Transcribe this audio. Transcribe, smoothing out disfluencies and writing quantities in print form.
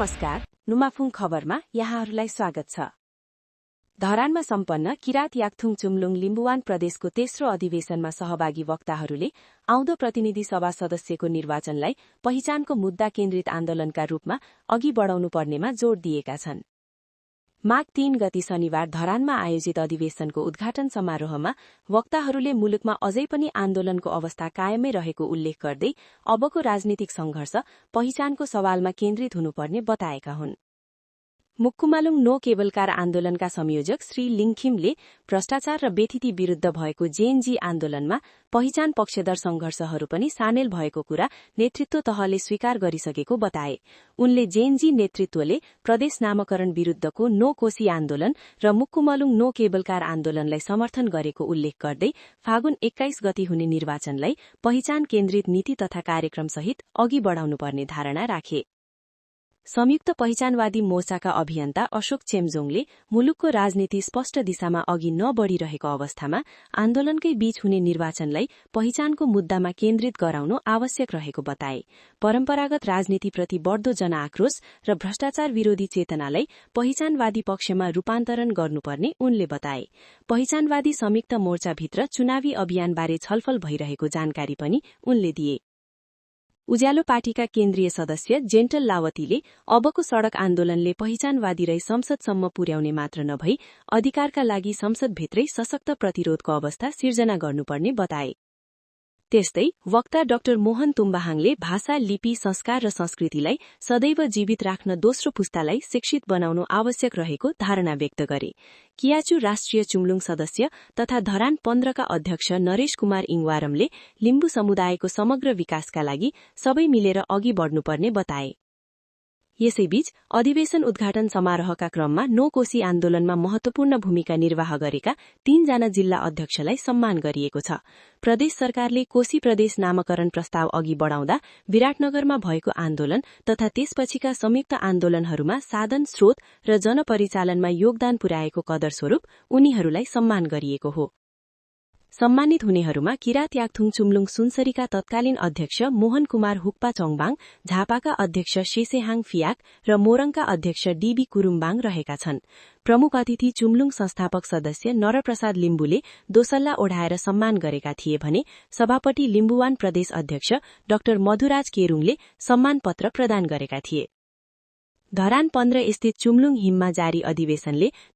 नमस्कार, नुमाफुङ खबरमा यहाँहरूलाई स्वागत छ। धरानमा सम्पन्न किरात याक्थुङ चुम्लुङ लिम्बुवान प्रदेशको तेस्रो अधिवेशनमा सहभागी वक्ताहरूले आउँदो प्रतिनिधि सभा सदस्यको निर्वाचनलाई पहिचानको मुद्दा केन्द्रित आन्दोलनका रूपमा अघि बढाउनु पर्नेमा जोड़ दिएका छन्। माघ 3 गति शनिबार धरानमा आयोजित अधिवेशनको उद्घाटन समारोहमा वक्ताहरूले मुलुकमा अझै पनि आन्दोलनको अवस्था कायमै रहेको उल्लेख गर्दै अबको राजनीतिक संघर्ष पहिचानको सवालमा केन्द्रित हुनुपर्ने बताएका हुन्। मुक्कुमालुङ नो केबल कार आन्दोलनका संयोजक श्री लिङखिमले भ्रष्टाचार र बेथिति विरुद्ध भएको जेएनजी आन्दोलनमा पहिचान पक्षधर संघर्षहरू पनि सामेल भएको कुरा नेतृत्व तहले स्वीकार गरिसकेको बताए। उनले जेएनजी नेतृत्वले प्रदेश नामकरण विरुद्धको नो कोशी आन्दोलन र मुक्कुमालुङ नो केबल कार आन्दोलनलाई समर्थन गरेको उल्लेख गर्दै फागुन 21 गति हुने निर्वाचनलाई पहिचान केन्द्रित नीति तथा कार्यक्रमसहित अघि बढाउनुपर्ने धारणा राखे। संयुक्त पहिचानवादी मोर्चाका अभियन्ता अशोक चेम्जोङले मुलुकको राजनीति स्पष्ट दिशामा अघि नबढिरहेको अवस्थामा आन्दोलनकै बीच हुने निर्वाचनलाई पहिचानको मुद्दामा केन्द्रित गराउनु आवश्यक रहेको बताए। परम्परागत राजनीतिप्रति बढ्दो जनआक्रोश र भ्रष्टाचार विरोधी चेतनालाई पहिचानवादी पक्षमा रूपान्तरण गर्नुपर्ने उनले बताए। पहिचानवादी संयुक्त मोर्चाभित्र चुनावी अभियानबारे छलफल भइरहेको जानकारी पनि उनले दिए। उज्यालो पार्टीका केन्द्रीय सदस्य जेन्टल लावतीले अबको सड़क आन्दोलनले पहिचानवादीलाई संसदसम्म पुर्याउने मात्र नभई अधिकारका लागि संसदभित्रै सशक्त प्रतिरोधको अवस्था सिर्जना गर्नुपर्ने बताए। त्यस्तै वक्ता डाक्टर मोहन तुम्बाहाङले भाषा, लिपि, संस्कार र संस्कृतिलाई सदैव जीवित राख्न दोस्रो पुस्तालाई शिक्षित बनाउनु आवश्यक रहेको धारणा व्यक्त गरे। कियाचु राष्ट्रिय चुम्लुङ सदस्य तथा धरान 15 का अध्यक्ष नरेश कुमार इङवारमले लिम्बु समुदायको समग्र विकासका लागि सबै मिलेर अघि बढ्नुपर्ने बताए। यसैबीच अधिवेशन उद्घाटन समारोहका क्रममा नो कोशी आन्दोलनमा महत्वपूर्ण भूमिका निर्वाह गरेका 3 जना जिल्ला अध्यक्षलाई सम्मान गरिएको छ। प्रदेश सरकारले कोशी प्रदेश नामकरण प्रस्ताव अघि बढाउँदा विराटनगरमा भएको आन्दोलन तथा त्यसपछिका संयुक्त आन्दोलनहरूमा साधन स्रोत र जनपरिचालनमा योगदान पुर्याएको कदर स्वरूप उनीहरूलाई सम्मान गरिएको हो। सम्मानित हुनेहरूमा किरात याक्थुङ चुम्लुङ सुनसरीका तत्कालीन अध्यक्ष मोहन कुमार हुक्पा चोङबाङ, झापाका अध्यक्ष शेसेहाङ फियाक र मोरङका अध्यक्ष डीबी कुरुम्बाङ रहेका छन्। प्रमुख अतिथि चुम्लुङ संस्थापक सदस्य नरप्रसाद लिम्बुले दोसल्ला ओढाएर सम्मान गरेका थिए भने सभापति लिम्बुवान प्रदेश अध्यक्ष डाक्टर मधुराज केरुङले सम्मान पत्र प्रदान गरेका थिए। धरान 15 स्थित चुम्लुङ हिममा जारी अधिवेशनले